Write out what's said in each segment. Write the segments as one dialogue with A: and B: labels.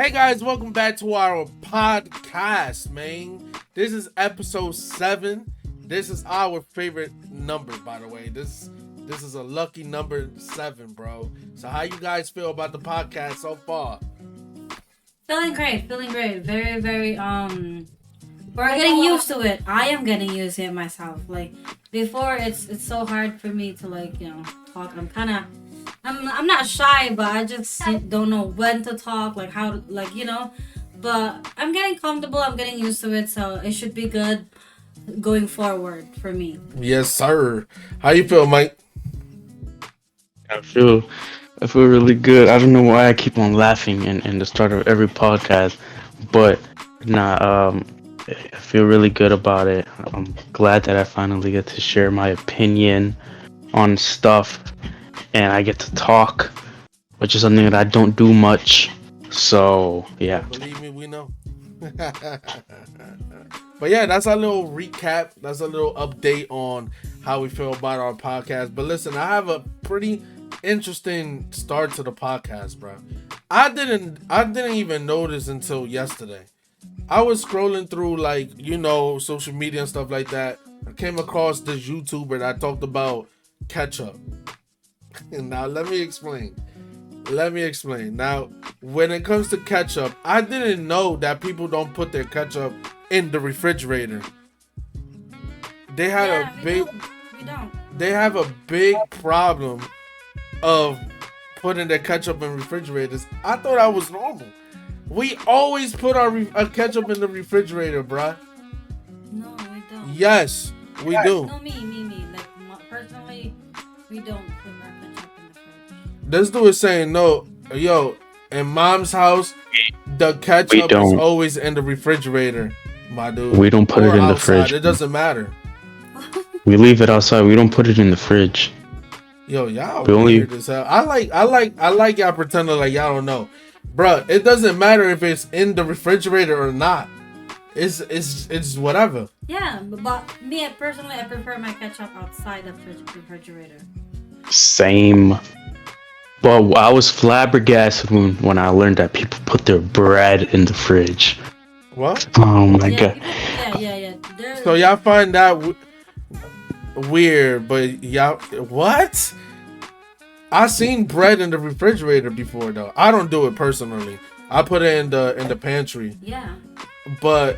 A: Hey guys, welcome back to our podcast, man. This is episode 7. This is our favorite number, by the way. This is a lucky number 7, bro. So how you guys feel about the podcast so far?
B: Feeling great. Very, we're getting used to it. I am getting used to it myself. Like before it's so hard for me to talk. I'm not shy, but I just don't know when to talk, like how but I'm getting comfortable, I'm getting used to it, so it should be good going forward for me.
A: Yes, sir. How you feel, Mike?
C: I feel really good. I don't know why I keep on laughing in the start of every podcast, but I feel really good about it. I'm glad that I finally get to share my opinion on stuff, and I get to talk, which is something that I don't do much. So yeah.
A: Believe me, we know. But yeah, that's our little recap. That's a little update on how we feel about our podcast. But listen, I have a pretty interesting start to the podcast, bro. I didn't even notice until yesterday. I was scrolling through social media and stuff like that. I came across this YouTuber that talked about ketchup. And now let me explain. Now, when it comes to ketchup, I didn't know that people don't put their ketchup in the refrigerator. They had
B: We don't.
A: They have a big problem of putting their ketchup in refrigerators. I thought that was normal. We always put our ketchup in the refrigerator, bruh.
B: No, we don't.
A: Yes, we do.
B: No, me. Like personally, we don't put our ketchup in the fridge.
A: This dude is saying no. Yo, in mom's house, the ketchup is always in the refrigerator, my dude.
C: We don't put it in the fridge.
A: It doesn't matter.
C: We leave it outside. We don't put it in the fridge.
A: Yo, y'all weird as hell. I like y'all pretending like y'all don't know. Bruh, it doesn't matter if it's in the refrigerator or not. It's whatever.
B: Yeah, but me personally, I prefer my ketchup outside the refrigerator.
C: Same. But I was flabbergasted when I learned that people put their bread in the fridge.
A: What?
C: Oh my god.
B: Yeah.
A: So y'all find that weird, but y'all what? I seen bread in the refrigerator before though. I don't do it personally. I put it in the pantry.
B: Yeah.
A: But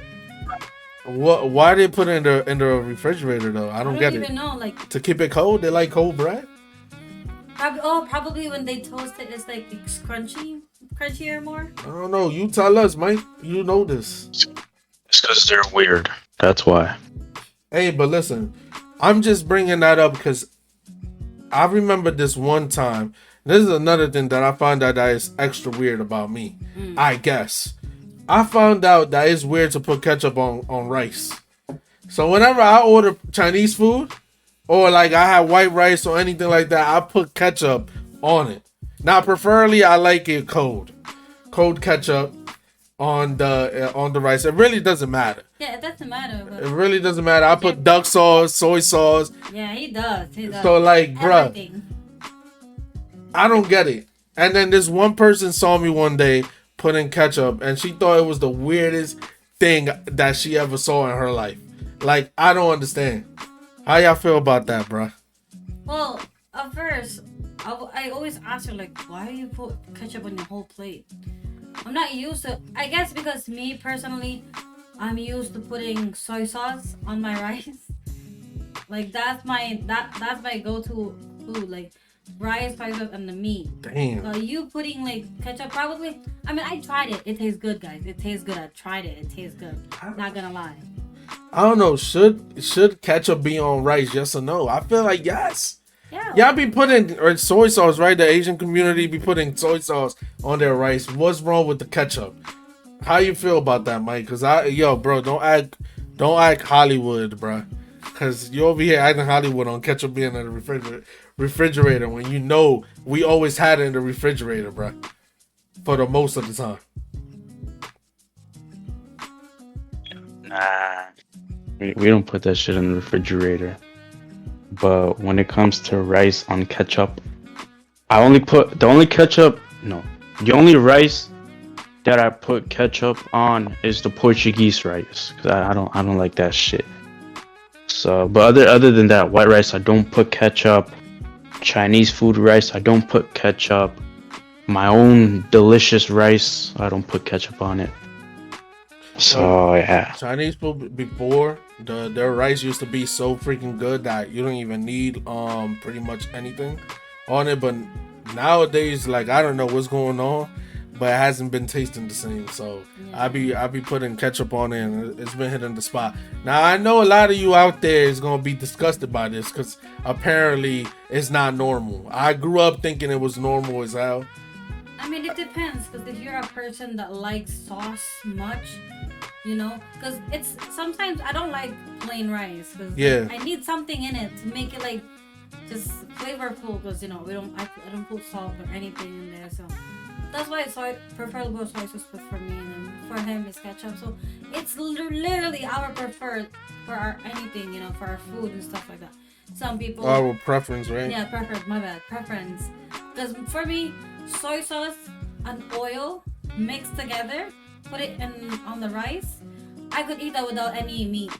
A: why they put it in the refrigerator though? I don't get it.
B: I don't even know, like
A: to keep it cold. They like cold bread.
B: Probably when they toast it, it's like it's crunchier more.
A: I don't know. You tell us, Mike. You know this.
C: It's because they're weird. That's why.
A: Hey, but listen, I'm just bringing that up because I remember this one time. This is another thing that I found out that is extra weird about me. I guess I found out that it's weird to put ketchup on rice. So whenever I order Chinese food, or like I have white rice or anything like that, I put ketchup on it. Now, preferably, I like it cold ketchup on the rice. It really doesn't matter.
B: Yeah, it doesn't matter. But
A: it really doesn't matter. I put duck sauce, soy sauce.
B: Yeah, he does.
A: So like, bruh, I don't get it. And then this one person saw me one day putting ketchup, and she thought it was the weirdest thing that she ever saw in her life. Like, I don't understand. How y'all feel about that, bruh?
B: Well, at first, I always ask her, like, why do you put ketchup on your whole plate? I'm not used to. I guess because me personally, I'm used to putting soy sauce on my rice. Like that's my go-to food. Like rice, soy sauce, and the meat.
A: Damn.
B: You putting like ketchup? Probably. I mean, I tried it. It tastes good, guys. It tastes good. I tried it. It tastes good. Not gonna lie.
A: I don't know. Should ketchup be on rice? Yes or no? I feel like yes.
B: Yeah.
A: Y'all be putting soy sauce, right? The Asian community be putting soy sauce on their rice. What's wrong with the ketchup? How you feel about that, Mike? Cause bro, don't act Hollywood, bro. Cause you over here acting Hollywood on ketchup being in the refrigerator when you know we always had it in the refrigerator, bro. For the most of the time.
C: Nah, we don't put that shit in the refrigerator. But when it comes to rice on ketchup, I only put the only rice that I put ketchup on is the Portuguese rice. 'Cause I don't like that shit. So, but other than that, white rice I don't put ketchup. Chinese food rice I don't put ketchup. My own delicious rice I don't put ketchup on it. So yeah.
A: Chinese food before their rice used to be so freaking good that you don't even need pretty much anything on it. But nowadays, like I don't know what's going on, but it hasn't been tasting the same. So I be putting ketchup on it, and it's been hitting the spot. Now I know a lot of you out there is gonna be disgusted by this because apparently it's not normal. I grew up thinking it was normal as hell.
B: I mean, it depends, because if you're a person that likes sauce much, you know, because it's sometimes I don't like plain rice, because I need something in it to make it like just flavorful, because you know I don't put salt or anything in there, so that's why preferable soy sauce for me, and then for him is ketchup. So it's literally our preferred for our anything, you know, for our food and stuff like that. Some people
A: our preference, right?
B: Yeah, preference. Because for me, soy sauce and oil mixed together, put it on the rice, I could eat that without any meat.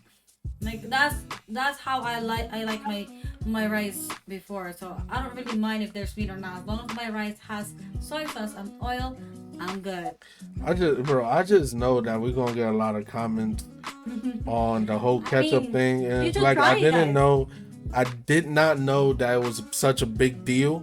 B: Like that's how I like my rice before. So I don't really mind if there's meat or not. As long as my rice has soy sauce and oil, I'm good.
A: I just know that we're gonna get a lot of comments on the whole ketchup thing, and like I did not know that it was such a big deal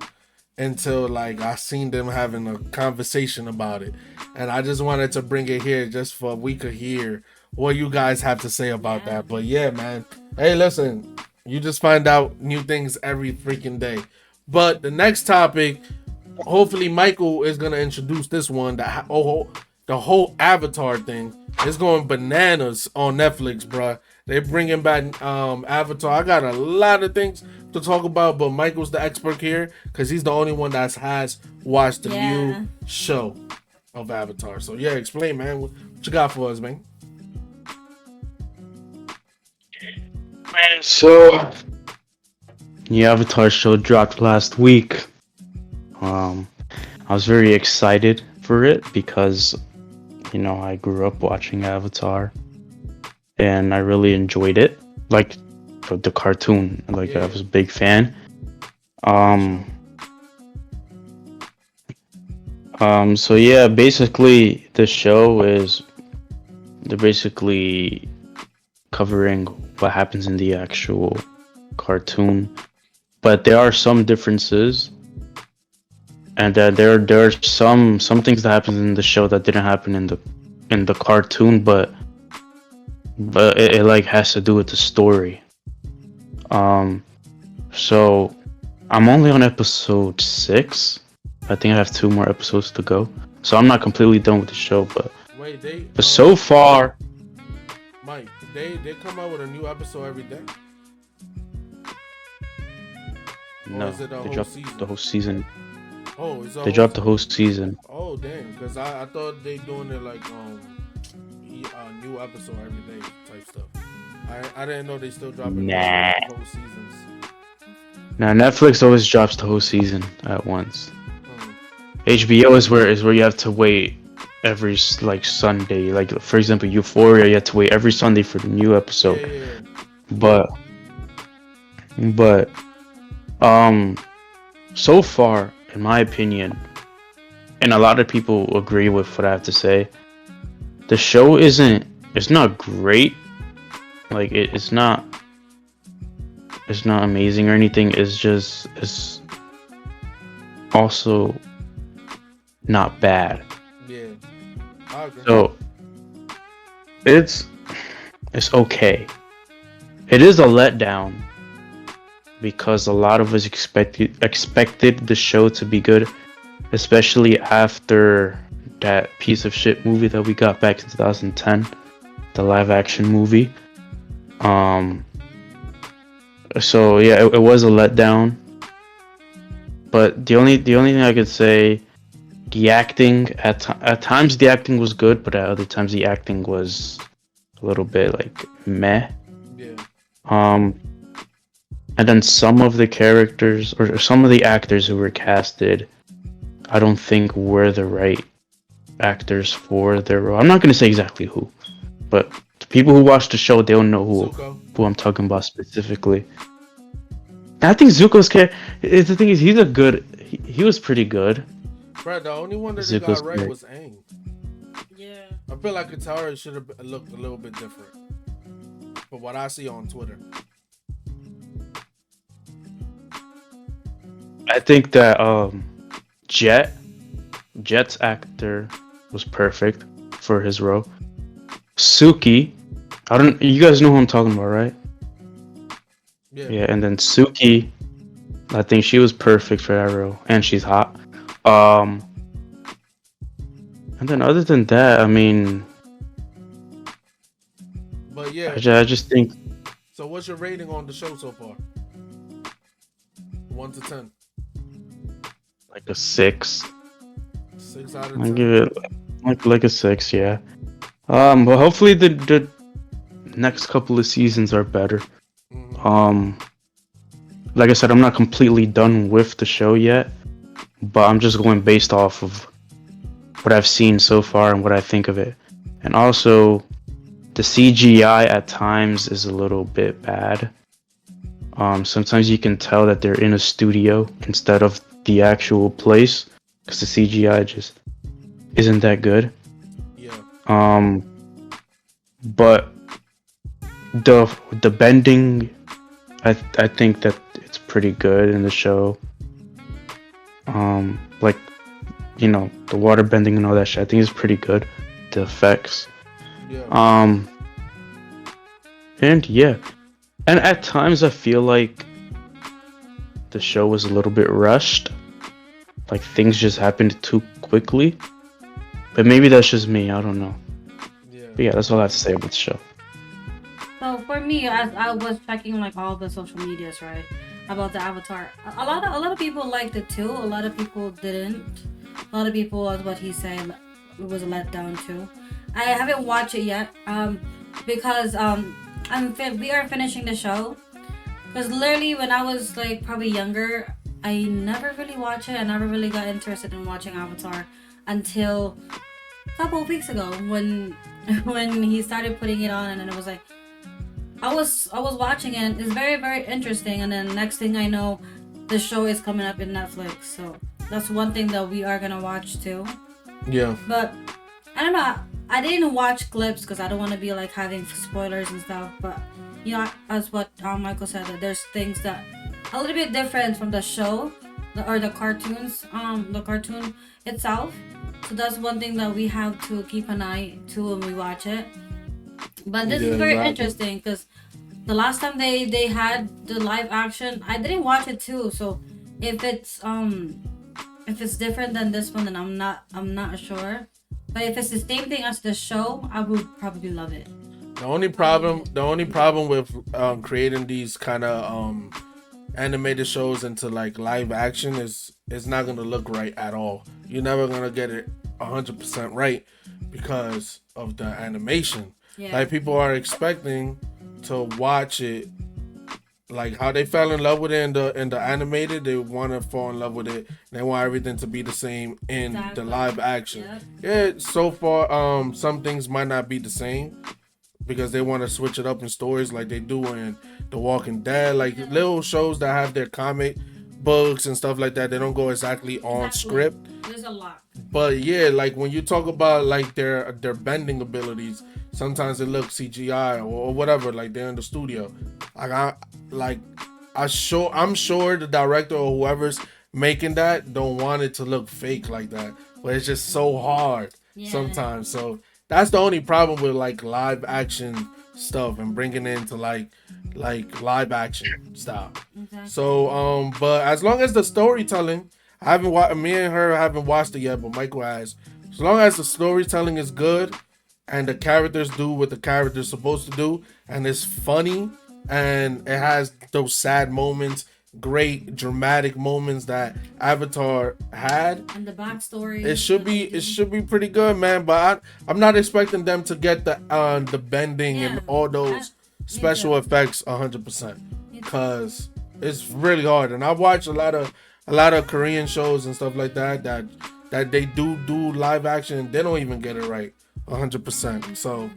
A: until like I seen them having a conversation about it, and I just wanted to bring it here just for we could hear what you guys have to say about that. But yeah, man, hey, listen, you just find out new things every freaking day. But the next topic, hopefully Michael is gonna introduce this one. The whole Avatar thing is going bananas on Netflix, bruh. They're bringing back Avatar. I got a lot of things to talk about, but Michael's the expert here because he's the only one that has watched the new show of Avatar. So yeah, explain, man. What you got for us, man?
C: Man, so the Avatar show dropped last week. I was very excited for it because, you know, I grew up watching Avatar, and I really enjoyed it. Like for the cartoon, like I was a big fan. So yeah, basically the show is they're basically covering what happens in the actual cartoon, but there are some differences, and there are some things that happen in the show that didn't happen in the cartoon, but it like has to do with the story. So I'm only on episode 6. I think I have 2 more episodes to go, so I'm not completely done with the show. But so far,
A: Mike, they come out with a new episode every day.
C: No, they dropped the whole season.
A: Oh,
C: they dropped the whole season.
A: Oh, damn! Because I thought they doing it like a new episode every day type stuff. I didn't know they still dropping whole seasons.
C: Now Netflix always drops the whole season at once. HBO is where you have to wait every like Sunday. Like for example, Euphoria, you have to wait every Sunday for the new episode. But so far, in my opinion, and a lot of people agree with what I have to say, the show it's not great. Like it's not amazing or anything. It's also not bad.
A: Yeah. I agree.
C: So it's okay. It is a letdown because a lot of us expected the show to be good, especially after that piece of shit movie that we got back in 2010, the live action movie. So yeah, it was a letdown. But the only thing I could say, the acting at times the acting was good, but at other times the acting was a little bit like meh.
A: Yeah.
C: And then some of the characters or some of the actors who were casted, I don't think were the right actors for their role. I'm not gonna say exactly who, but the people who watch the show, they'll know
A: Zuko.
C: who I'm talking about specifically. I think Zuko's character. The thing is, he's a good. He was pretty good.
A: Bro, the only one that they
C: Zuko's
A: got right
C: great.
A: was Aang.
B: Yeah.
A: I feel like Katara should have looked a little bit different. From what I see on Twitter.
C: I think that Jet's actor was perfect for his role. Suki, I don't. You guys know who I'm talking about, right?
A: Yeah.
C: Yeah, and then Suki, I think she was perfect for that role, and she's hot. Um, and then other than that, I mean,
A: But yeah.
C: I just think
A: So what's your rating on the show so far? 1 to 10.
C: like a 6.
A: 6 out of
C: I
A: 10.
C: give it like a 6, yeah. But hopefully the next couple of seasons are better.
A: Mhm.
C: Like I said, I'm not completely done with the show yet, but I'm just going based off of what I've seen so far and what I think of it. And also, the CGI at times is a little bit bad. Sometimes you can tell that they're in a studio instead of the actual place, because the CGI just isn't that good.
A: Yeah.
C: But the bending, I think that it's pretty good in the show. Like, you know, the water bending and all that shit, I think is pretty good. The effects.
A: Yeah.
C: And yeah. And at times I feel like the show was a little bit rushed. Like things just happened too quickly. But maybe that's just me, I don't know.
A: Yeah.
C: But yeah, that's all I have to say about the show.
B: So for me, as I was checking like all the social medias, right, about the Avatar, a lot of people liked it too. A lot of people didn't. A lot of people, as what he said, it was a letdown too. I haven't watched it yet, because we are finishing the show. Because literally, when I was like probably younger, I never really watched it. I never really got interested in watching Avatar until a couple of weeks ago when when he started putting it on, and then it was like I was watching it. And it's very very interesting, and then next thing I know, the show is coming up in Netflix. So that's one thing that we are gonna watch too.
A: Yeah.
B: But I don't know. I didn't watch clips because I don't want to be like having spoilers and stuff. But you know, as what Michael said, that there's things that a little bit different from the show or the cartoons, the cartoon itself. So that's one thing that we have to keep an eye to when we watch it. But this
A: Yeah,
B: is very
A: exactly.
B: interesting because the last time they had the live action, I didn't watch it too. So if it's different than this one, then I'm not sure. But if it's the same thing as the show, I would probably love it.
A: The only problem with creating these kind of animated shows into like live action is it's not gonna look right at all. You're never gonna get it 100% right because of the animation.
B: Yeah.
A: Like people are expecting to watch it like how they fell in love with it in the animated. They want to fall in love with it. They want everything to be the same in
B: Exactly.
A: the live action.
B: Yep.
A: Yeah, so far some things might not be the same because they want to switch it up in stories like they do in The Walking Dead, like little shows that have their comic books and stuff like that. They don't go exactly on
B: Exactly.
A: script.
B: There's a lot.
A: But yeah, like when you talk about like their bending abilities, sometimes it looks CGI or whatever, like they're in the studio. I'm sure the director or whoever's making that don't want it to look fake like that. But it's just so hard sometimes. So that's the only problem with like live action stuff and bringing it into like live action style.
B: Okay.
A: So but as long as the storytelling, I haven't me and her haven't watched it yet, but Michael has. As long as the storytelling is good and the characters do what the character's supposed to do and it's funny and it has those sad moments, great dramatic moments that Avatar had,
B: And the backstory.
A: it should be pretty good, man. But I'm not expecting them to get the bending and all those special effects 100% because it's really hard. And I watch a lot of Korean shows and stuff like that that they do live action, they don't even get it right 100%. So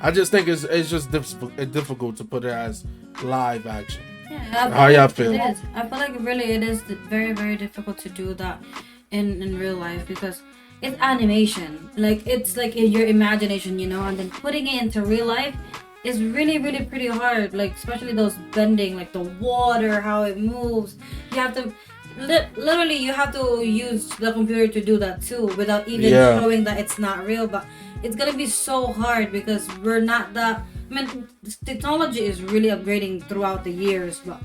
A: I just think it's just difficult to put it as live action.
B: Yeah,
A: How y'all feel?
B: it is. I feel like really it is very very difficult to do that in real life because it's animation. Like it's like in your imagination, and then putting it into real life is really really pretty hard. Like especially those bending, like the water, how it moves. You have to literally you have to use the computer to do that too without even showing that it's not real. But it's gonna be so hard because we're not that. I mean, technology is really upgrading throughout the years, but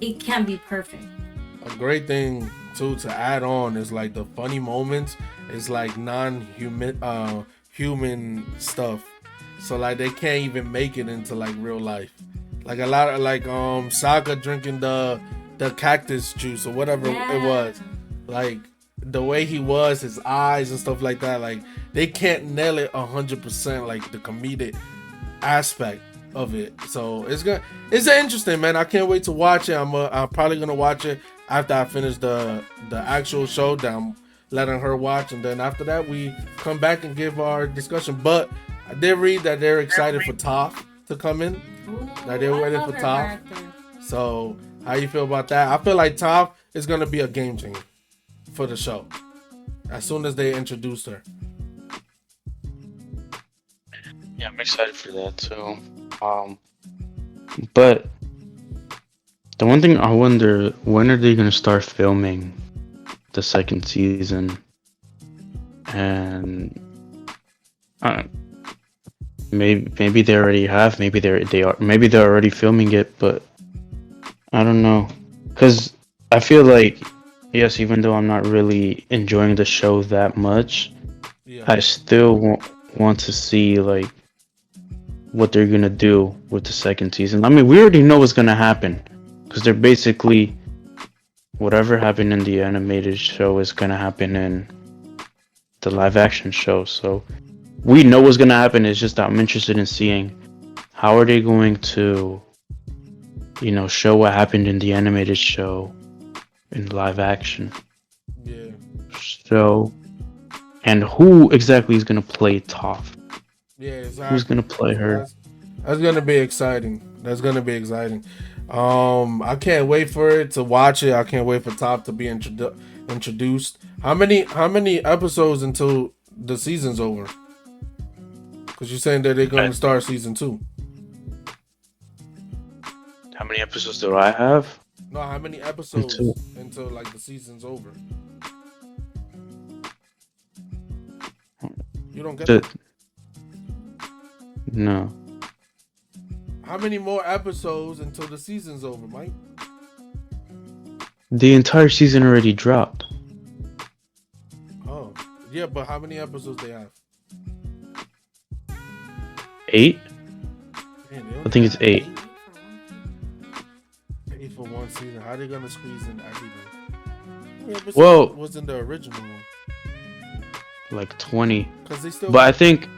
B: it can't be perfect.
A: A great thing too to add on is like the funny moments is like non-human human stuff. So like they can't even make it into like real life. Like a lot of like Saga drinking the cactus juice or whatever it was. Like the way he was, his eyes and stuff like that, like they can't nail it 100% like the comedic aspect of it. So it's interesting, man. I can't wait to watch it. I'm probably gonna watch it after I finish the actual show that I'm letting her watch, and then after that we come back and give our discussion. But I did read that they're excited for Toph to come in.
B: Ooh,
A: That they're waiting for
B: her
A: Toph.
B: character.
A: So how you feel about that? I feel like Toph is gonna be a game changer for the show as soon as they introduced her.
C: Yeah, I'm excited for that too. But the one thing I wonder, when are they gonna start filming the second season? And maybe they already have, maybe they're already filming it, but I don't know. Cause I feel like, yes, even though I'm not really enjoying the show that much, I still want to see like what they're gonna do with the second season. I mean, we already know what's gonna happen because they're basically whatever happened in the animated show is gonna happen in the live action show. So we know what's gonna happen. It's just that I'm interested in seeing how are they going to, show what happened in the animated show in live action.
A: Yeah.
C: So, and who exactly is gonna play Toph?
A: Yeah, exactly.
C: Who's gonna play her?
A: That's gonna be exciting. I can't wait for it to watch it. I can't wait for Toph to be introduced. How many episodes until the season's over? Because you're saying that they're gonna start season 2.
C: How many episodes do I have?
A: No, how many episodes until like the season's over? You don't get it?
C: No.
A: How many more episodes until the season's over, Mike?
C: The entire season already dropped.
A: Oh, yeah, but how many episodes they have?
C: 8?
A: Man,
C: I think it's 8.
A: 8 for one season. How are they gonna squeeze in everything? Yeah,
C: Well,
A: was in the original one.
C: Like 20.
A: Cause they still.
C: But I think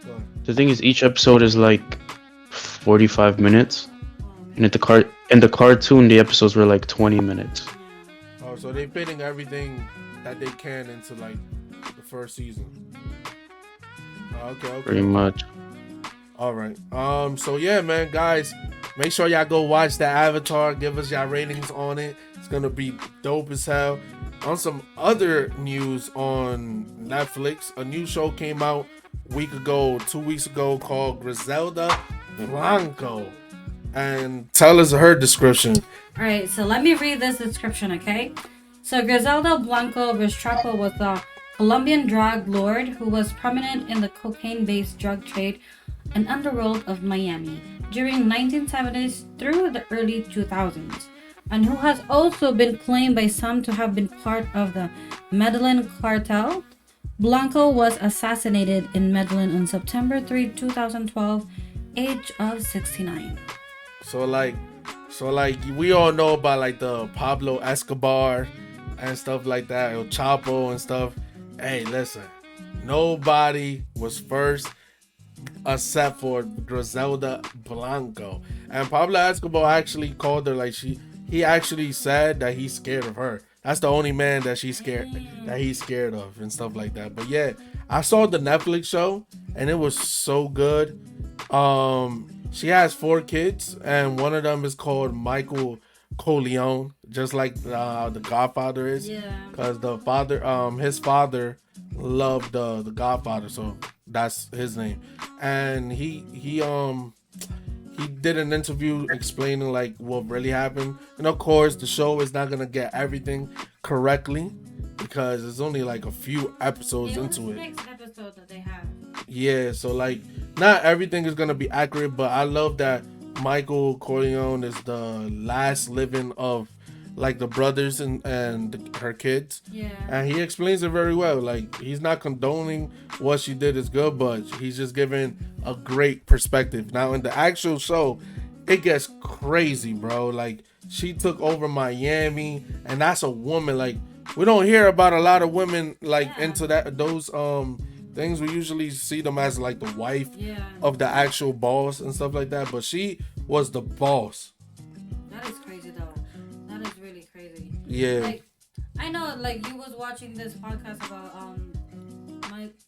A: Go ahead.
C: the thing is, each episode is like 45 minutes, and in the cartoon, the episodes were like 20 minutes.
A: Oh, so they're fitting everything that they can into like the first season. Okay.
C: Pretty much.
A: All right. So yeah, man, guys, make sure y'all go watch the Avatar. Give us y'all ratings on it. It's gonna be dope as hell. On some other news on Netflix, a new show came out 2 weeks ago called Griselda Blanco. And tell us her description.
B: All right, so let me read this description, okay? So Griselda Blanco Restrepo was a Colombian drug lord who was prominent in the cocaine-based drug trade and underworld of Miami during 1970s through the early 2000s, and who has also been claimed by some to have been part of the Medellin cartel. Blanco was assassinated in Medellin on September 3, 2012, age of 69.
A: So like we all know about like the Pablo Escobar and stuff like that, El Chapo and stuff. Hey, listen, nobody was first except for Griselda Blanco. And Pablo Escobar actually called her, like he actually said that he's scared of her. That's the only man that she's scared that he's scared of and stuff like that. But yeah, I saw the Netflix show and it was so good. She has 4 kids and one of them is called Michael Corleone, just like the Godfather is.
B: Yeah.
A: Cause the father, his father loved the Godfather, so that's his name. And he did an interview explaining like what really happened. And of course, the show is not gonna get everything correctly because it's only like a few episodes into it.
B: 6 episodes that they have.
A: Yeah, so like not everything is gonna be accurate, but I love that Michael Corleone is the last living of like the brothers and her kids.
B: Yeah.
A: And he explains it very well. Like he's not condoning what she did is good, but he's just giving a great perspective. Now in the actual show, it gets crazy, bro. Like she took over Miami, and that's a woman. Like we don't hear about a lot of women like into those things. We usually see them as like the wife of the actual boss and stuff like that. But she was the boss.
B: That is crazy though. That is really crazy.
A: Yeah.
B: Like, I know, like you was watching this podcast about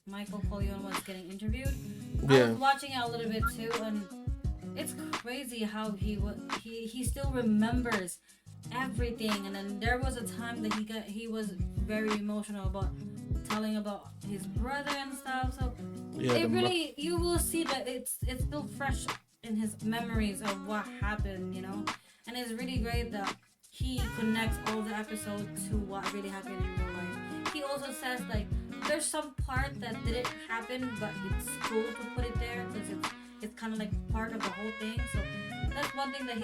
B: Michael Corleone was getting interviewed. I was watching it a little bit too, and it's crazy how he still remembers everything. And then there was a time that he was very emotional about telling about his brother and stuff. So it really you will see that it's still fresh in his memories of what happened, you know. And it's really great that he connects all the episodes to what really happened in real life. He also says like there's some part that didn't happen, but it's cool to put it there because it's kind of like part of the whole thing. So that's one thing that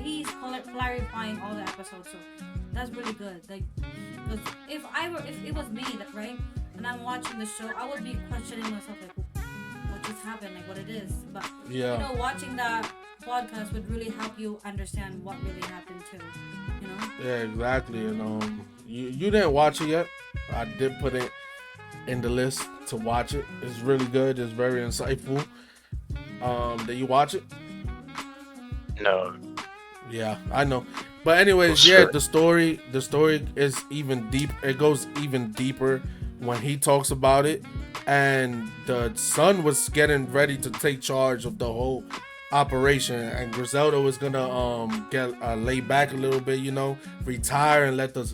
B: he's clarifying all the episodes. So that's really good. Like, because if it was me, right, and I'm watching the show, I would be questioning myself like, what just happened, like what it is. But you know, watching that podcast would really help you understand what really happened too. You know? Yeah,
A: exactly. And you didn't watch it yet. I did put it in the list to watch it. It's really good. It's very insightful. Did you watch it?
C: No.
A: Yeah, I know. But anyways, the story is even deep. It goes even deeper when he talks about it. And the son was getting ready to take charge of the whole operation, and Griselda was gonna get lay back a little bit, you know, retire and let the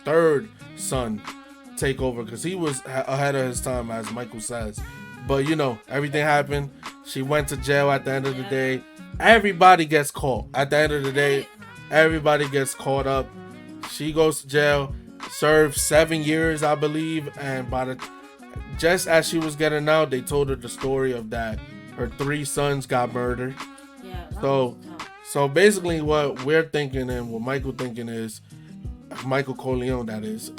A: third son take over because he was ahead of his time, as Michael says. But you know, everything happened. She went to jail at the end of the day. Everybody gets caught. At the end of the day, everybody gets caught up. She goes to jail, served 7 years, I believe, and just as she was getting out, they told her the story of that her 3 sons got murdered. Yeah. So basically, what we're thinking and what Michael thinking is, Michael Corleone, that is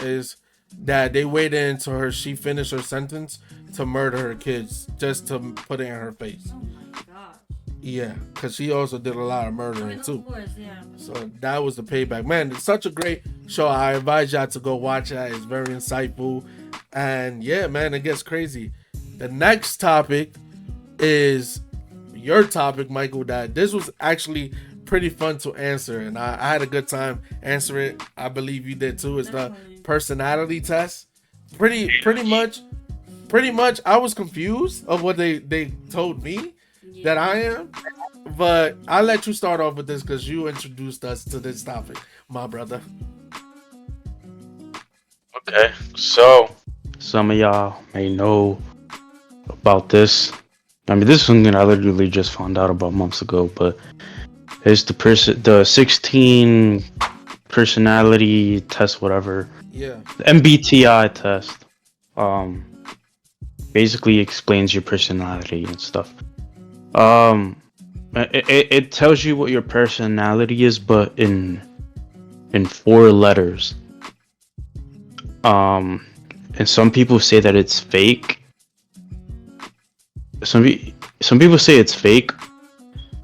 A: that they waited until she finished her sentence to murder her kids just to put it in her face.
B: Oh my god.
A: Yeah, because she also did a lot of murdering too.
B: Of course, yeah.
A: So that was the payback. Man, it's such a great show. I advise y'all to go watch it. It's very insightful. And yeah, man, it gets crazy. The next topic is your topic, Michael. That this was actually pretty fun to answer, and I had a good time answering it. I believe you did too. It's the personality test. Pretty much. I was confused of what they told me that I am, but I'll let you start off with this because you introduced us to this topic, my brother.
C: Okay, so some of y'all may know about this. I mean, this is something I literally just found out about months ago, but it's the 16 personality test, whatever.
A: Yeah.
C: The MBTI test. Basically explains your personality and stuff. It tells you what your personality is, but in 4 letters. And some people say that it's fake. Some people say it's fake,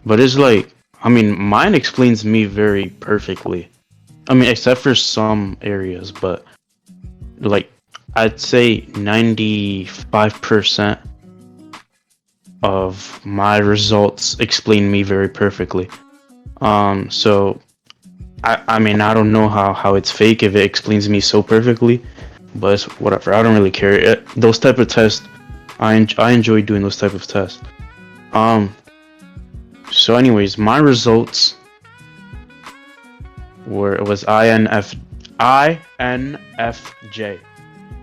C: but it's like, I mean, mine explains me very perfectly. I mean, except for some areas, but like I'd say 95% of my results explain me very perfectly. So I mean, I don't know how it's fake if it explains me so perfectly, but it's whatever. I don't really care. Those type of tests, I enjoy doing those type of tests. Um. So, anyways, my results were it was INFJ.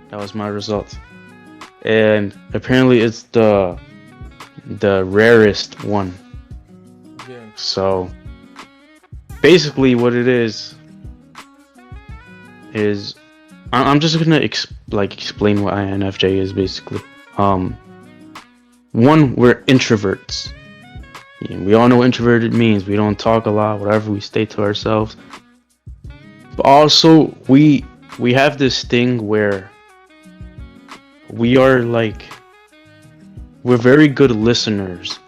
C: That was my result, and apparently it's the rarest one.
A: Yeah.
C: So basically, what it is I'm just gonna explain what INFJ is basically. Um, One, we're introverts. Yeah, we all know what introverted means. We don't talk a lot, whatever. We stay to ourselves. But also, we have this thing where we are like we're very good listeners.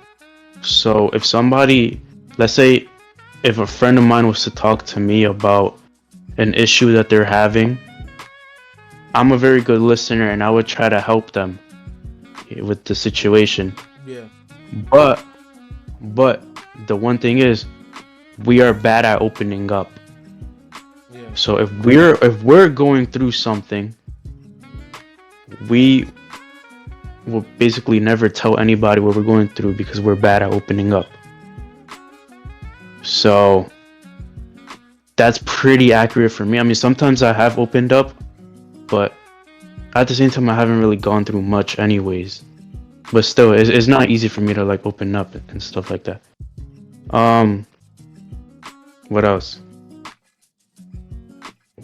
C: So if somebody, let's say, if a friend of mine was to talk to me about an issue that they're having, I'm a very good listener and I would try to help them with the situation.
A: Yeah.
C: But but the one thing is we are bad at opening up.
A: Yeah.
C: So if we're going through something, we will basically never tell anybody what we're going through because we're bad at opening up. So that's pretty accurate for me. I mean, sometimes I have opened up, but at the same time, I haven't really gone through much, anyways. But still, it's not easy for me to like open up and stuff like that. Um, what else?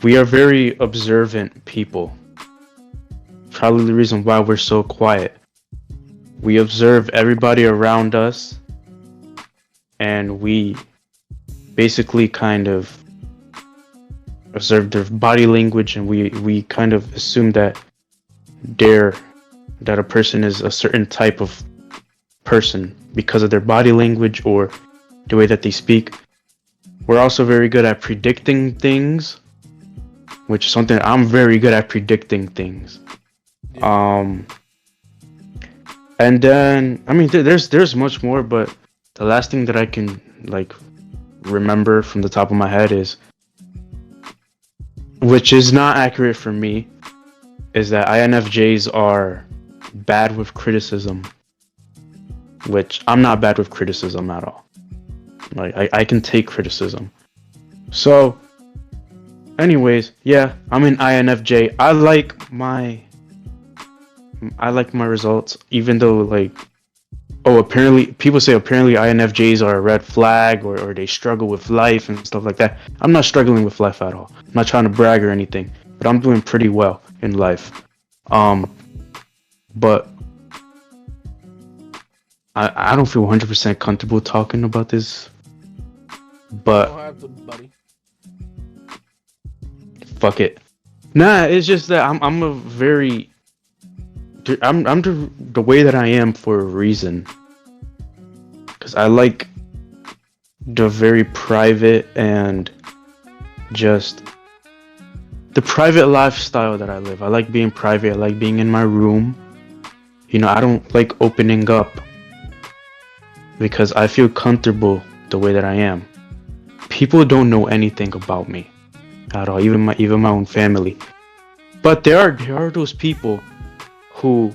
C: We are very observant people. Probably the reason why we're so quiet. We observe everybody around us, and we basically kind of observe their body language, and we kind of assume that they're that a person is a certain type of person because of their body language or the way that they speak. We're also very good at predicting things, which is something I'm very good at predicting things. And then I mean there's much more, but the last thing that I can like remember from the top of my head is, which is not accurate for me, is that INFJs are bad with criticism, which I'm not bad with criticism at all. Like I can take criticism. So anyways, yeah, I'm an INFJ. I like my results, even though like apparently people say apparently INFJs are a red flag or they struggle with life and stuff like that. I'm not struggling with life at all. I'm not trying to brag or anything, but I'm doing pretty well in life. But I don't feel 100% comfortable talking about this. But
A: Don't have to, buddy.
C: fuck it. Nah, it's just that I'm a very I'm the way that I am for a reason. Cause I like the very private and just the private lifestyle that I live. I like being private. I like being in my room. You know, I don't like opening up because I feel comfortable the way that I am. People don't know anything about me at all, even my own family. But there are those people who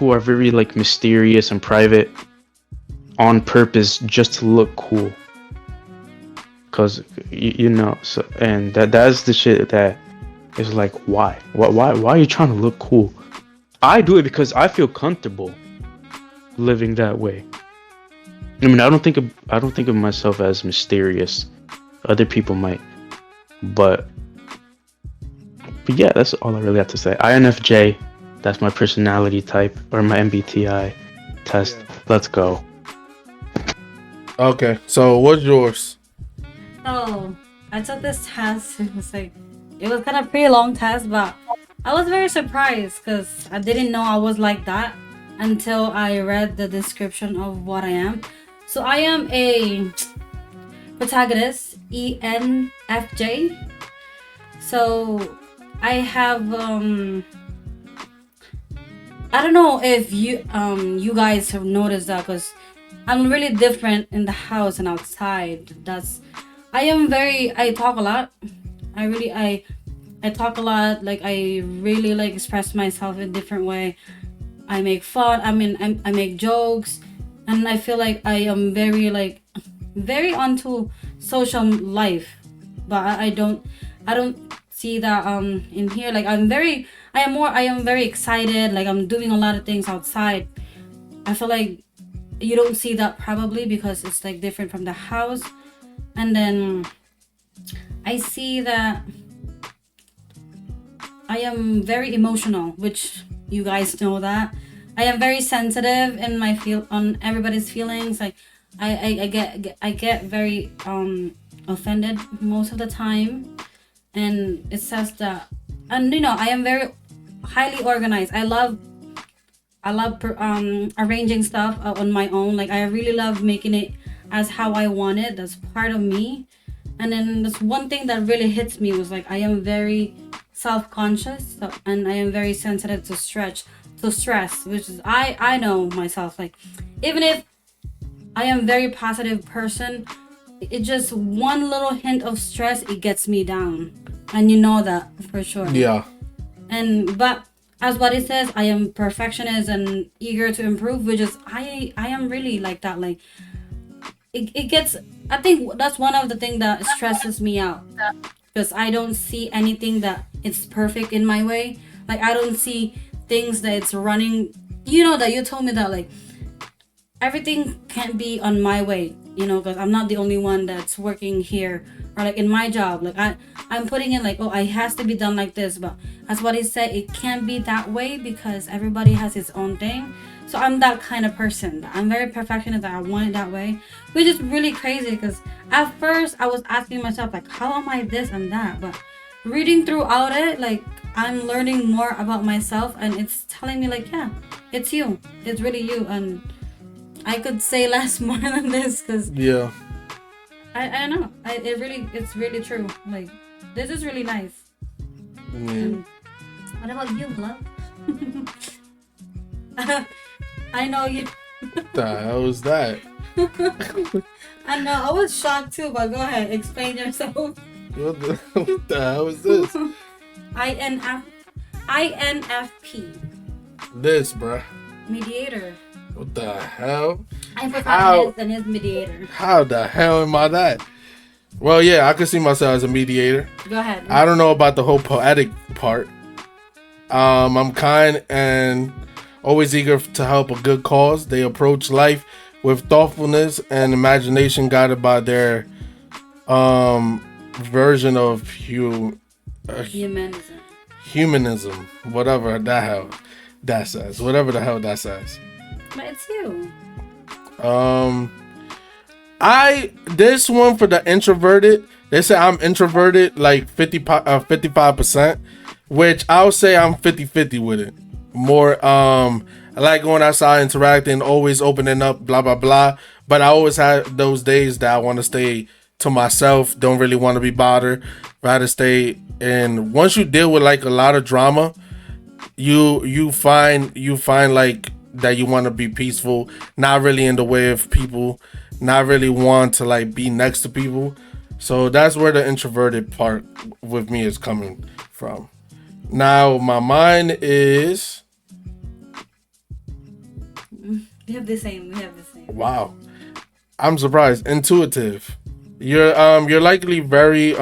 C: are very like mysterious and private on purpose just to look cool. Cause you know, so and that's the shit that is like, why are you trying to look cool? I do it because I feel comfortable living that way. I mean, I don't think of myself as mysterious. Other people might, but yeah, that's all I really have to say. INFJ, that's my personality type or my MBTI test.
A: Yeah.
C: Let's go.
A: Okay, so what's yours?
B: So I took this test. It was kind of pretty long test, but I was very surprised because I didn't know I was like that until I read the description of what I am. So I am a protagonist, ENFJ. So I have I don't know if you guys have noticed that, because I'm really different in the house and outside. That's I talk a lot. I talk a lot. Like I really like express myself in different way. I make fun. I mean, I make jokes, and I feel like I am very like very onto social life, but I don't see that in here. Like I am very excited. Like I'm doing a lot of things outside. I feel like you don't see that probably because it's like different from the house, and then I see that I am very emotional, which you guys know that. I am very sensitive in my feel on everybody's feelings. Like I get very offended most of the time, and it says that, and I am very highly organized. I love arranging stuff on my own. Like I really love making it as how I want it. That's part of me. And then this one thing that really hits me was like I am very self-conscious, and I am very sensitive to stress, which is I know myself. Like even if I am very positive person, it just one little hint of stress, it gets me down, and you know that for sure.
A: Yeah.
B: And but as what it says, I am perfectionist and eager to improve, which is I am really like that. Like it gets, I think that's one of the things that stresses me out, because I don't see anything that it's perfect in my way. Like I don't see things that it's running. You know that you told me that like everything can't be on my way. Because I'm not the only one that's working here, or like in my job. Like I'm putting in like, oh, it has to be done like this, but as what he said, it can't be that way because everybody has his own thing. So I'm that kind of person. I'm very perfectionist. That I want it that way, which is really crazy. Because at first I was asking myself like, how am I this and that? But reading throughout it, like I'm learning more about myself, and it's telling me like, yeah, it's you. It's really you. And I could say less more than this because
A: Yeah.
B: I don't know. It's really true. Like this is really nice.
A: Mm.
B: What about you, love? I know you.
A: The hell is that?
B: I know. I was shocked too, but go ahead. Explain yourself.
A: What the hell is this?
B: INF, INFP,
A: This, bruh.
B: mediator.
A: What the hell?
B: I forgot
A: How?
B: his and his mediator.
A: How the hell am I that? Well, yeah, I can see myself as a mediator.
B: Go ahead.
A: I don't know about the whole poetic part. I'm kind and always eager to help a good cause. They approach life with thoughtfulness and imagination, guided by their version of
B: Humanism.
A: humanism, whatever the hell that says. Whatever the hell that says.
B: But it's you.
A: This one for the introverted. They say I'm introverted like 55%, which I'll say I'm 50-50 with it. More I like going outside, interacting, always opening up, blah blah blah. But I always have those days that I want to stay to myself, don't really want to be bothered, rather stay. And once you deal with like a lot of drama, you find like that you want to be peaceful, not really in the way of people, not really want to like be next to people. So that's where the introverted part with me is coming from. Now my mind is,
B: We have the same.
A: wow, I'm surprised, intuitive. You're likely very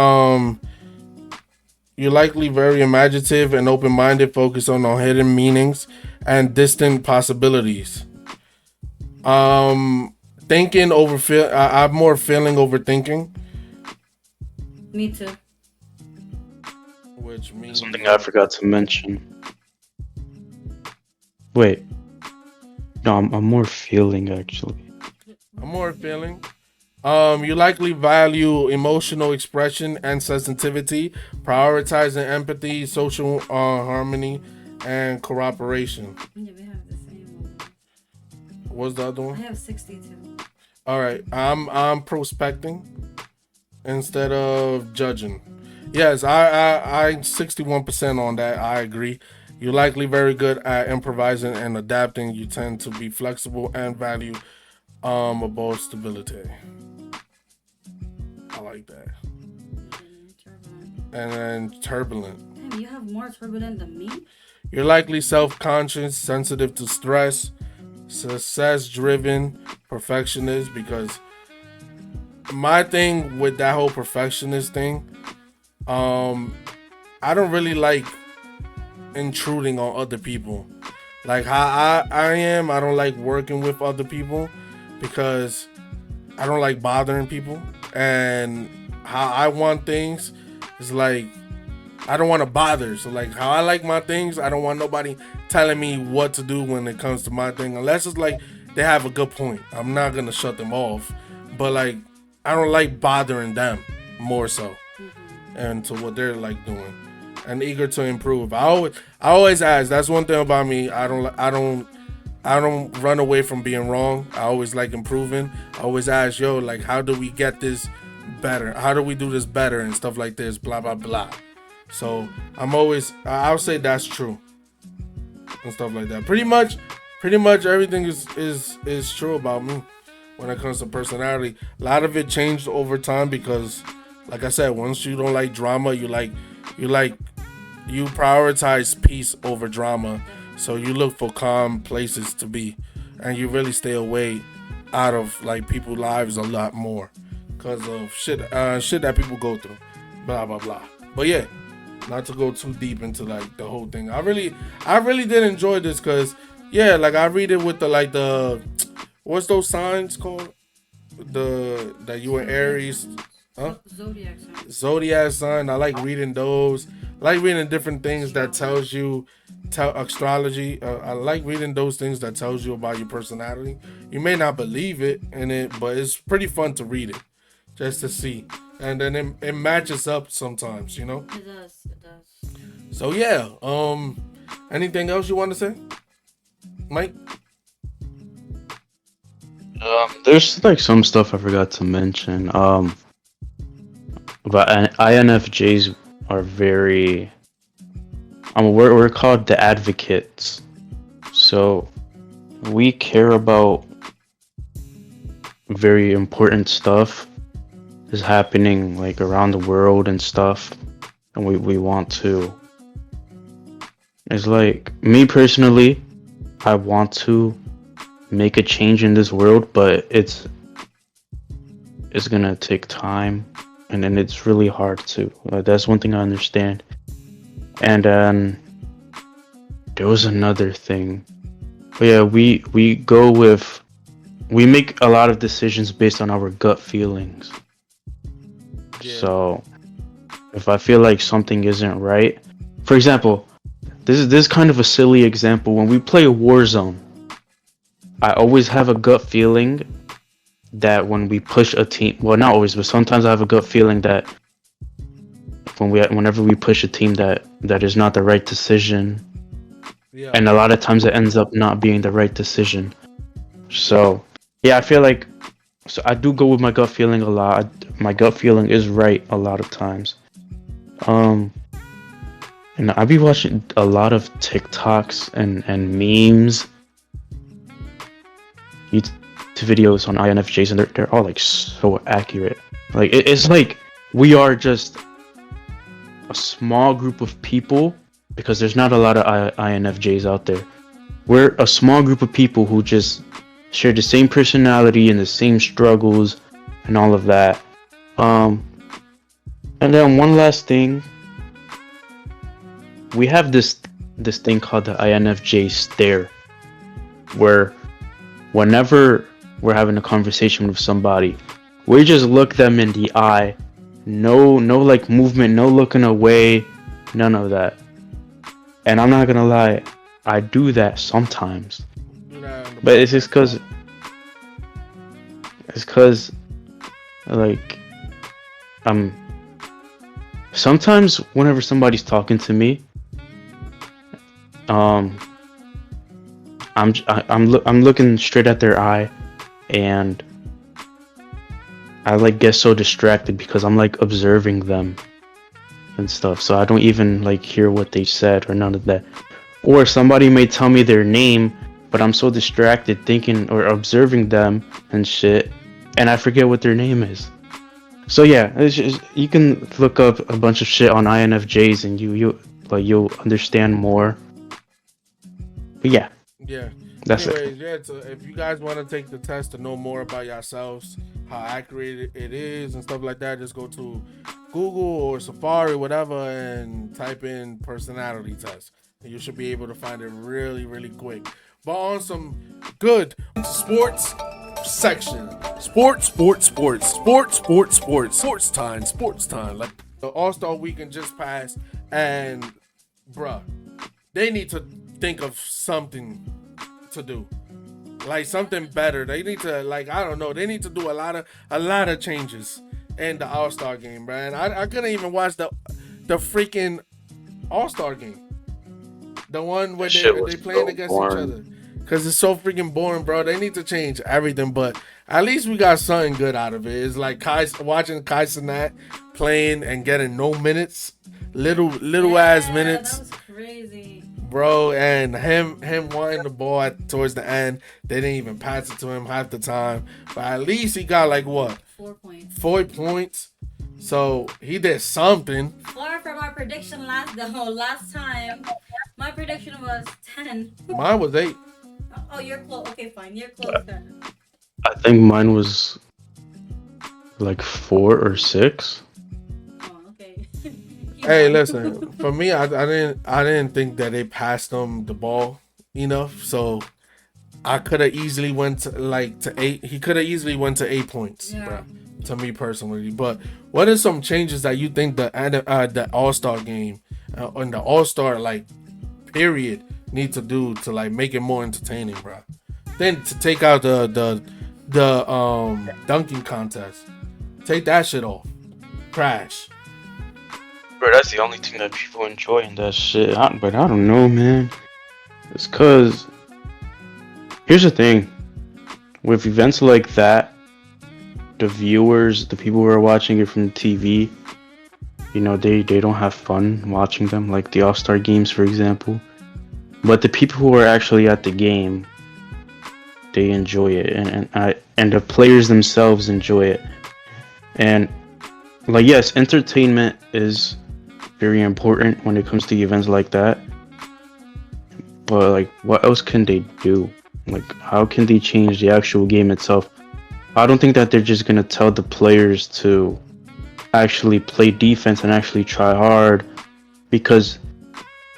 A: imaginative and open-minded, focused on hidden meanings and distant possibilities. Thinking over feel. I'm more feeling overthinking,
B: Me too.
A: which means
C: Something I forgot to mention. Wait. No, I'm more feeling actually.
A: I'm more feeling. You likely value emotional expression and sensitivity, prioritizing empathy, social harmony, and cooperation.
B: Yeah, we have the same one.
A: What's the other
B: I
A: one?
B: have 62.
A: All right, I'm prospecting instead of judging. Yes, I 61% on that. I agree. You're likely very good at improvising and adapting. You tend to be flexible and value above stability. I like that.
B: Turbulent.
A: And then turbulent.
B: Damn, you have more turbulent than me?
A: You're likely self-conscious, sensitive to stress, success-driven, perfectionist. Because my thing with that whole perfectionist thing, I don't really like intruding on other people. Like how I am, I don't like working with other people because I don't like bothering people. And how I want things is like I don't want to bother. So like how I like my things, I don't want nobody telling me what to do when it comes to my thing. Unless it's like they have a good point. I'm not gonna shut them off. But like I don't like bothering them more so. And to what they're like doing. And eager to improve. I always ask. That's one thing about me. I don't run away from being wrong. I always like improving. I always ask, yo, like, how do we get this better? How do we do this better and stuff like this? Blah blah blah. So I'll say that's true and stuff like that. Pretty much everything is true about me when it comes to personality. A lot of it changed over time because, like I said, once you don't like drama, you prioritize peace over drama. So you look for calm places to be, and you really stay away out of like people's lives a lot more because of shit that people go through. Blah blah blah. But yeah, not to go too deep into like the whole thing. I really did enjoy this because like I read it with the what's those signs called? That you were Aries. Huh?
B: Zodiac sign.
A: Zodiac sign. I like reading those. I like reading different things that tells you astrology. I like reading those things that tells you about your personality. You may not believe it in it, but it's pretty fun to read it just to see. And then it matches up sometimes, you know?
B: It does.
A: So yeah, anything else you want to say, Mike?
C: There's like some stuff I forgot to mention. But INFJs are very. We're called the advocates, so we care about very important stuff is happening like around the world and stuff, and we want to. It's like me personally, I want to make a change in this world, but it's gonna take time. And then it's really hard to. That's one thing I understand. And then there was another thing. But yeah, we make a lot of decisions based on our gut feelings. Yeah. So if I feel like something isn't right, for example, this is kind of a silly example. When we play Warzone, I always have a gut feeling that when we push a team, well, not always, but sometimes I have a gut feeling that whenever we push a team that is not the right decision, and a lot of times it ends up not being the right decision. So yeah, I feel like I do go with my gut feeling a lot. My gut feeling is right a lot of times. And I be watching a lot of TikToks and memes. Videos on INFJs, and they're all like so accurate. Like it's like we are just a small group of people because there's not a lot of INFJs out there. We're a small group of people who just share the same personality and the same struggles and all of that. And then one last thing, we have this thing called the INFJ stare, where whenever we're having a conversation with somebody, we just look them in the eye. No like movement, no looking away, none of that. And I'm not gonna lie, I do that sometimes. But it's just cause like sometimes whenever somebody's talking to me, I'm looking straight at their eye, and I like get so distracted because I'm like observing them and stuff, so I don't even like hear what they said or none of that. Or somebody may tell me their name, but I'm so distracted thinking or observing them and shit, and I forget what their name is. So yeah, it's just, you can look up a bunch of shit on INFJs and you'll understand more. But yeah,
A: Yeah.
C: that's it.
A: Anyways, yeah. So if you guys want to take the test to know more about yourselves, how accurate it is, and stuff like that, just go to Google or Safari, whatever, and type in personality test, and you should be able to find it really, really quick. But on some good sports section, sports time. Like the All Star Weekend just passed, and bruh, they need to think of something to do, like something better. They need to, like, I don't know, they need to do a lot of changes in the All-Star game, man. I couldn't even watch the freaking All-Star game, the one where
C: That shit was
A: they playing
C: so
A: against each
C: boring.
A: other, because it's so freaking boring, bro. They need to change everything, but at least we got something good out of it. It's like watching Kai Cenat playing and getting no minutes, little ass minutes,
B: That was crazy.
A: bro, and him wanting the ball towards the end. They didn't even pass it to him half the time, but at least he got like what,
B: 4 points.
A: 4 points. So he did something.
B: Far from our prediction last time. My prediction was 10.
A: Mine was 8.
B: Oh, you're close. Okay, fine. You're close then.
C: I think mine was like 4 or 6.
B: Oh, okay.
A: Hey, listen, for me, I didn't think that they passed him the ball enough. So I could have easily went to 8. He could have easily went to 8 points,
B: Yeah.
A: bro, to me personally. But what are some changes that you think the All-Star game and the All-Star like period need to do to like make it more entertaining, bro? Then to take out the dunking contest, take that shit off. Crash.
C: Bro, that's the only thing that people enjoy in that shit. But I don't know, man. It's cause here's the thing. With events like that, the viewers, the people who are watching it from TV, they don't have fun watching them, like the All-Star games, for example. But the people who are actually at the game, they enjoy it, and the players themselves enjoy it. And like, yes, entertainment is very important when it comes to events like that. But like, what else can they do? Like, how can they change the actual game itself? I don't think that they're just gonna tell the players to actually play defense and actually try hard, because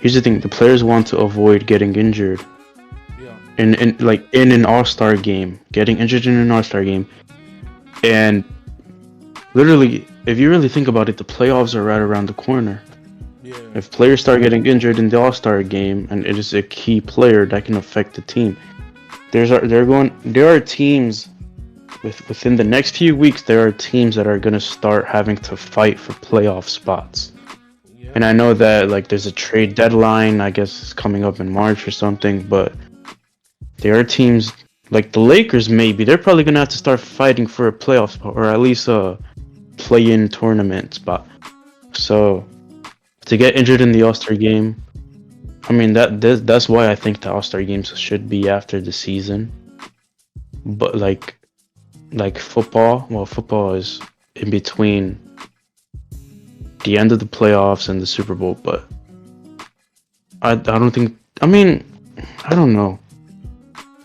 C: here's the thing: the players want to avoid getting injured.
A: Yeah.
C: In an All-Star game, getting injured in an All-Star game, and literally, if you really think about it, the playoffs are right around the corner.
A: Yeah.
C: If players start getting injured in the All-Star game, and it is a key player that can affect the team, there are teams within the next few weeks. There are teams that are gonna start having to fight for playoff spots.
A: Yeah.
C: And I know that like there's a trade deadline, I guess it's coming up in March or something, but there are teams like the Lakers, maybe they're probably gonna have to start fighting for a playoff spot, or at least a play-in tournament spot. So to get injured in the All-Star game, I mean that's why I think the All-Star games should be after the season. But like football, well, football is in between the end of the playoffs and the Super Bowl, but I don't think, I mean, I don't know,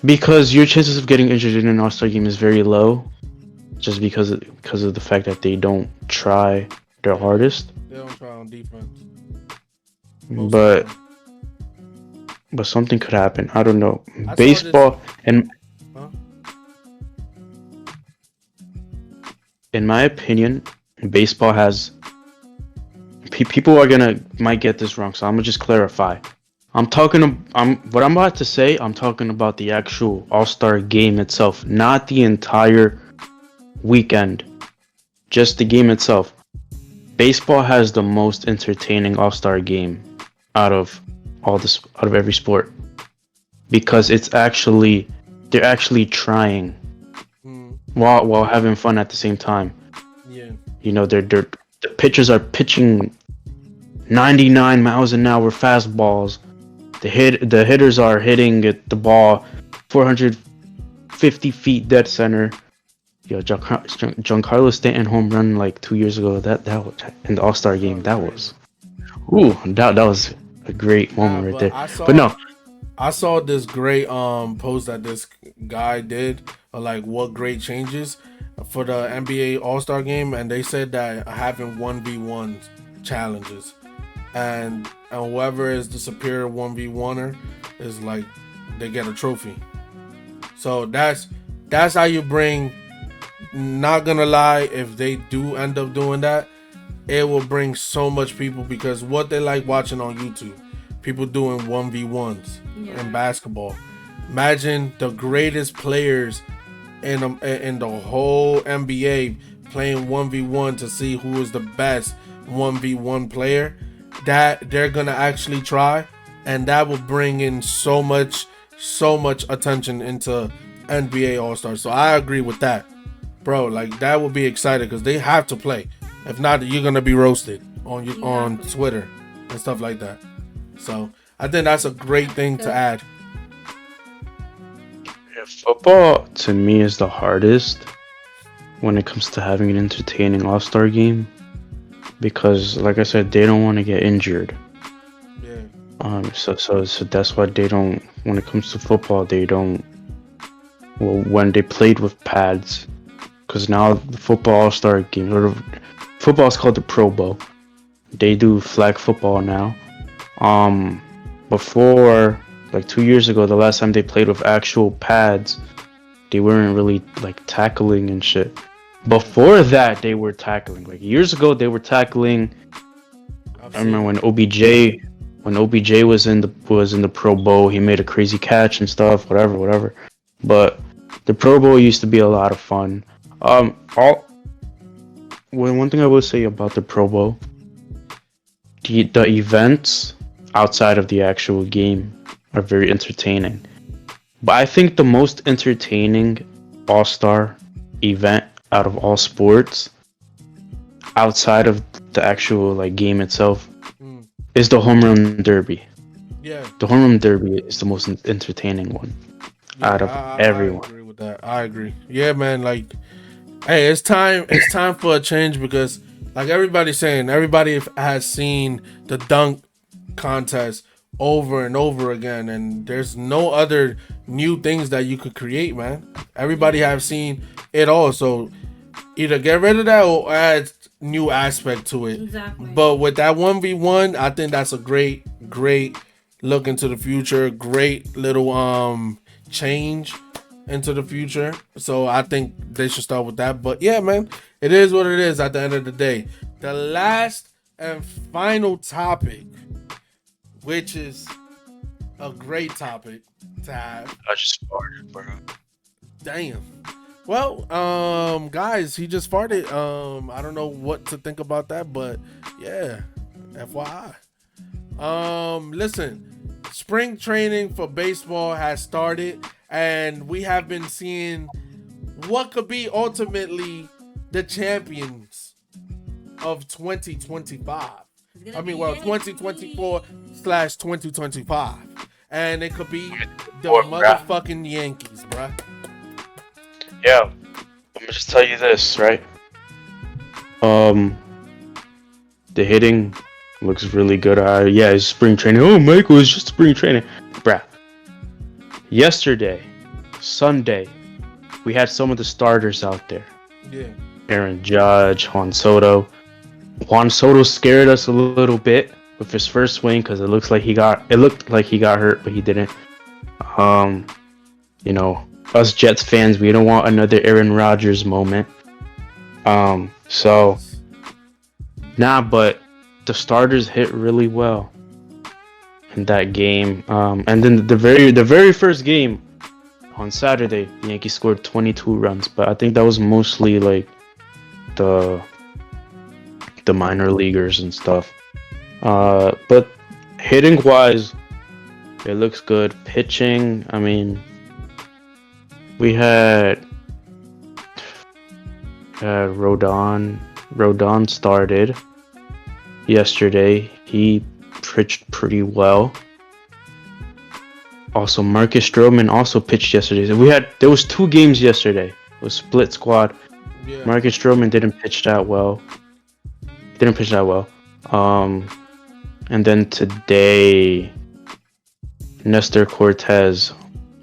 C: because your chances of getting injured in an All-Star game is very low, just because of the fact that they don't try their hardest.
A: They don't try on defense.
C: But something could happen. I don't know.
A: I saw
C: Baseball and
A: Huh?
C: in my opinion, baseball has people might get this wrong, so I'm gonna just clarify. I'm what I'm about to say. I'm talking about the actual All-Star game itself, not the entire weekend, just the game itself. Baseball has the most entertaining All-Star game out of every sport, because they're actually trying while having fun at the same time.
A: Yeah.
C: The pitchers are pitching 99 miles an hour fastballs. The hitters are hitting the ball 450 feet dead center. Yo, Giancarlo Stanton home run like 2 years ago. That was in the All Star
A: That
C: game.
A: was
C: That
A: crazy.
C: was that was a great
A: Nah,
C: moment right
A: but
C: there. But no,
A: I saw this great post that this guy did of like what great changes for the NBA All Star game, and they said that having 1v1 challenges, and whoever is the superior 1v1er is like they get a trophy. So that's how you bring. Not gonna lie, if they do end up doing that, it will bring so much people because what they like watching on YouTube, people doing 1v1s in
B: Yeah.
A: basketball. Imagine the greatest players in the whole NBA playing 1v1 to see who is the best 1v1 player. That they're gonna actually try, and that will bring in so much attention into NBA All Stars. So I agree with that, bro. Like that would be exciting because they have to play. If not, you're gonna be roasted on
B: Exactly.
A: Twitter and stuff like that. So I think that's a great thing to
B: Good.
A: add.
C: yeah, football to me is the hardest when it comes to having an entertaining All Star game because, like I said, they don't want to get injured.
A: Yeah,
C: So that's why they don't. When it comes to football, they don't. Well, when they played with pads, because now the football All Star game, football is called the Pro Bowl. They do flag football now. Um, Before, like 2 years ago, the last time they played with actual pads, they weren't really like tackling and shit.
A: yeah,
C: Before that, they were tackling. Like years ago, they were tackling.
A: I've
C: I remember
A: seen
C: when
A: it.
C: OBJ was in the Pro Bowl, he made a crazy catch and stuff, whatever. But the Pro Bowl used to be a lot of fun. All one thing I will say about the Pro Bowl, the events outside of the actual game are very entertaining. But I think the most entertaining All Star event out of all sports, outside of the actual like game itself,
A: Mm,
C: is the home run derby.
A: yeah,
C: The home run derby is the most entertaining one out
A: yeah,
C: of
A: I
C: everyone.
A: agree with that. I agree. Yeah, man. Like, hey, it's time. It's time for a change because, like everybody's saying, everybody has seen the dunk contest over and over again, and there's no other new things that you could create, man. Everybody
B: Yeah.
A: have seen it all, so either get rid of that or add new aspect to it.
B: Exactly.
A: But with that 1v1, I think that's a great look into the future. Great little change into the future. So I think they should start with that. But yeah, man, it is what it is at the end of the day. The last and final topic, which is a great topic to have.
C: I just farted, bro.
A: Damn. Well, guys, he just farted. I don't know what to think about that, but yeah, FYI. Listen, spring training for baseball has started, and we have been seeing what could be ultimately the champions of 2025.
B: It's gonna
A: I mean,
B: be
A: well,
B: Yankees.
A: 2024/2025, and it could be the
C: Boy, bruh.
A: motherfucking Yankees, bruh.
C: Yeah, I'm gonna just tell you this, right? Um, the hitting looks really good. Yeah, it's spring training. Oh, Michael, it's just spring training, bruh. Yesterday, Sunday, we had some of the starters out there.
A: Yeah.
C: Aaron Judge, Juan Soto. Juan Soto scared us a little bit with his first swing because it looked like he got hurt, but he didn't. Um, you know, us Jets fans, we don't want another Aaron Rodgers moment. So but the starters hit really well in that game. And then the very first game on Saturday, the Yankees scored 22 runs, but I think that was mostly like the minor leaguers and stuff. But hitting wise, it looks good. Pitching, I mean, we had Rodon. Rodon started yesterday. He pitched pretty well. Also, Marcus Stroman also pitched yesterday. So there was 2 games yesterday. was split squad.
A: Yeah.
C: Marcus Stroman didn't pitch that well. And then today, Nestor Cortez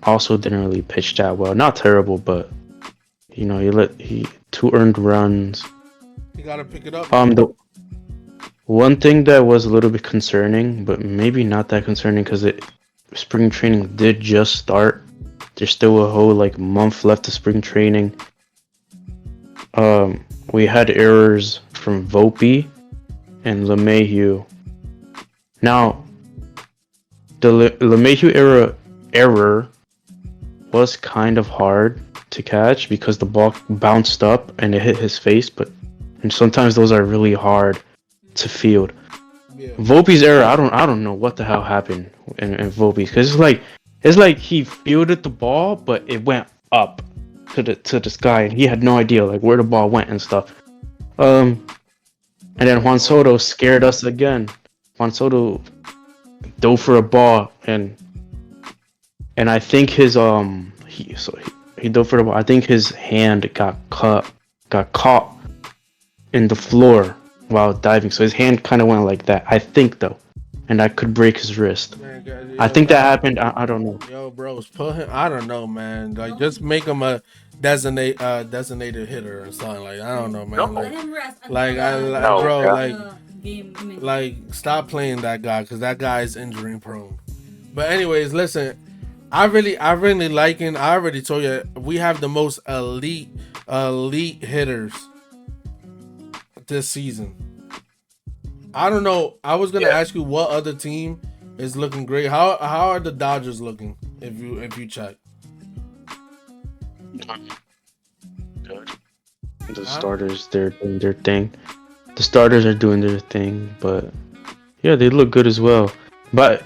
C: also didn't really pitch that well. Not terrible, but he 2 earned runs.
A: You gotta pick it up.
C: The one thing that was a little bit concerning, but maybe not that concerning, because spring training did just start. There's still a whole month left of spring training. We had errors from Volpe and LeMahieu. Now, the LeMahieu error was kind of hard to catch because the ball bounced up and it hit his face, and sometimes those are really hard to field.
A: Yeah.
C: Volpe's error, I don't know what the hell happened in Volpe's, because it's like he fielded the ball, but it went up to the sky, and he had no idea where the ball went and stuff. And then Juan Soto scared us again. Juan Soto dove for a ball, and I think his he dove for the ball. I think his hand got caught in the floor while diving, so his hand kind of went like that. I think though, and that could break his wrist.
A: Man, yo,
C: I think that happened. I don't know.
A: Yo, bros, put him. I don't know, man. Just make him a designated hitter or something. I don't know, man.
B: Let him rest until game.
A: Stop playing that guy, because that guy is injury prone. But anyways, listen, I really liking. I already told you we have the most elite hitters this season. I don't know. I was gonna ask you what other team is looking great. How are the Dodgers looking? If you check.
C: Good. The starters, they're doing their thing. The starters are doing their thing, but yeah, they look good as well. But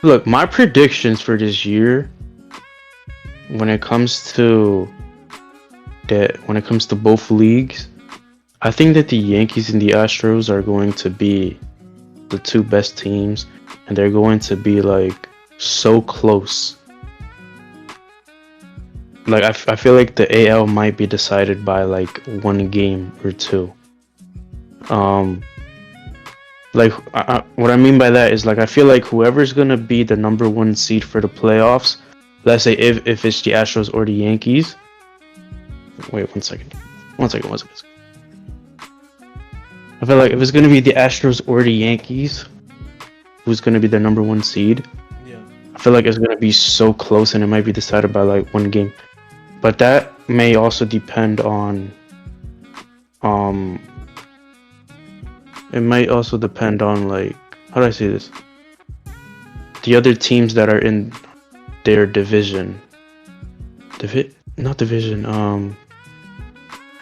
C: look, my predictions for this year, when it comes to both leagues, I think that the Yankees and the Astros are going to be the 2 best teams, and they're going to be so close. I feel like the AL might be decided by 1 game or 2. What I mean by that is I feel like whoever's gonna be the number 1 seed for the playoffs, let's say if it's the Astros or the Yankees. Wait, one second. I feel like if it's gonna be the Astros or the Yankees, who's gonna be the number 1 seed?
A: Yeah.
C: I feel like it's gonna be so close, and it might be decided by 1 game. But that may also depend on it might also depend on how do I say this? The other teams that are in their division. Not division.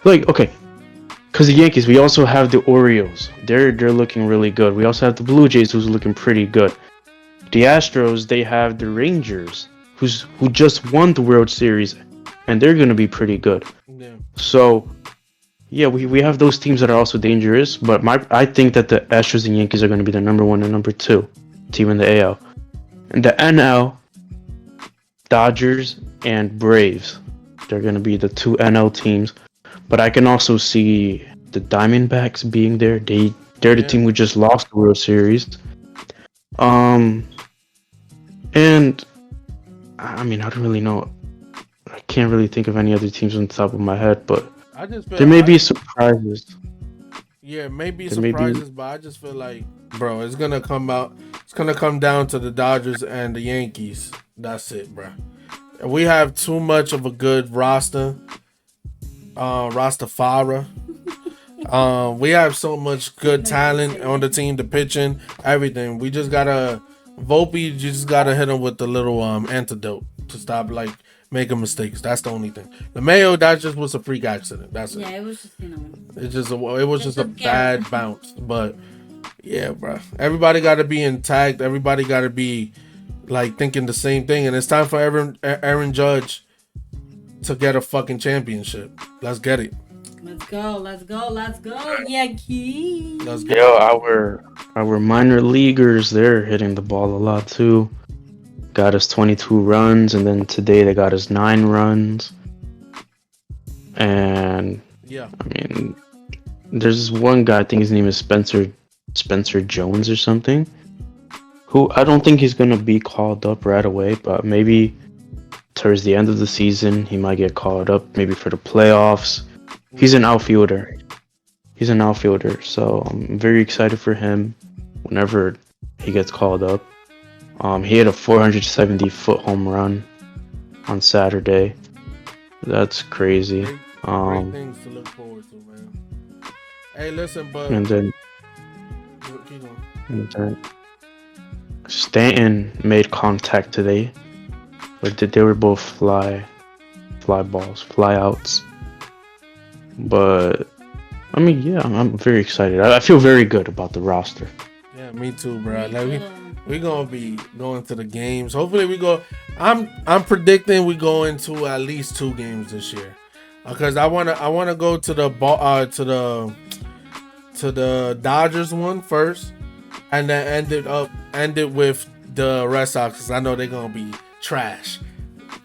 C: Okay. Because the Yankees, we also have the Orioles. They're looking really good. We also have the Blue Jays, who's looking pretty good. The Astros, they have the Rangers, who just won the World Series, and they're going to be pretty good.
A: Yeah.
C: So, yeah, we have those teams that are also dangerous, but I think that the Astros and Yankees are going to be the number 1 and number 2 team in the AL. And the NL, Dodgers and Braves, they're going to be the 2 NL teams. But I can also see the Diamondbacks being there. They're the team who just lost the World Series. And I mean, I don't really know. I can't really think of any other teams on the top of my head, but there may be surprises.
A: Yeah, maybe surprises, but I just feel bro, it's gonna come out. It's gonna come down to the Dodgers and the Yankees. That's it, bro. We have too much of a good roster. Rastafari. We have so much good talent on the team, the pitching, everything. We just gotta Volpe. You just gotta hit him with the little antidote to stop making mistakes. That's the only thing. The Mayo, that just was a freak accident. That's it.
B: Yeah, it was just
A: it was just a bad bounce. But yeah, bro. Everybody gotta be intact. Everybody gotta be thinking the same thing. And it's time for Aaron Judge to get a fucking championship. Let's get it.
B: Let's go, Yankees.
A: Let's go.
C: Yo, our minor leaguers, they're hitting the ball a lot too. Got us 22 runs, and then today they got us 9 runs. And
A: Yeah.
C: I mean, there's this one guy. I think his name is Spencer Jones or something. Who I don't think he's gonna be called up right away, but maybe towards the end of the season he might get called up. Maybe for the playoffs. He's an outfielder. So I'm very excited for him. Whenever he gets called up, he hit a 470-foot home run on Saturday. That's crazy.
A: Great things to look forward to, man. Hey, listen, but
C: And then
A: keep going.
C: And then Stanton made contact today, but they were both fly balls, fly outs. But I mean, yeah, I'm very excited. I feel very good about the roster.
A: Yeah, me too, bro. Like we gonna be going to the games. Hopefully, we go. I'm predicting we go into at least 2 games this year, because I wanna go to the to the Dodgers one first, and then end it with the Red Sox, because I know they're gonna be trash.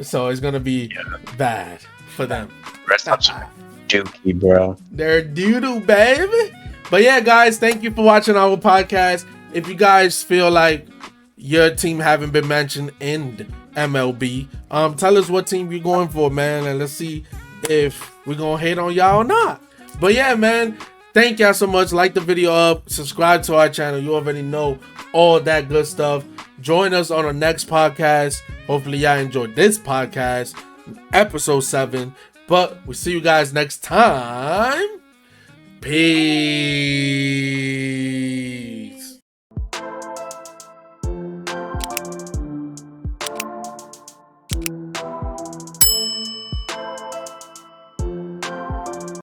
A: So it's gonna be bad for them.
C: Red Sox are dookie, bro.
A: They're doo-doo, baby. But yeah, guys, thank you for watching our podcast. If you guys feel like your team haven't been mentioned in MLB, tell us what team you're going for, man, and let's see if we're gonna hate on y'all or not. But yeah, man, thank y'all so much. Like the video up, subscribe to our channel. You already know all that good stuff. Join us on our next podcast. Hopefully y'all enjoyed this podcast, episode 7. But we'll see you guys next time. Peace.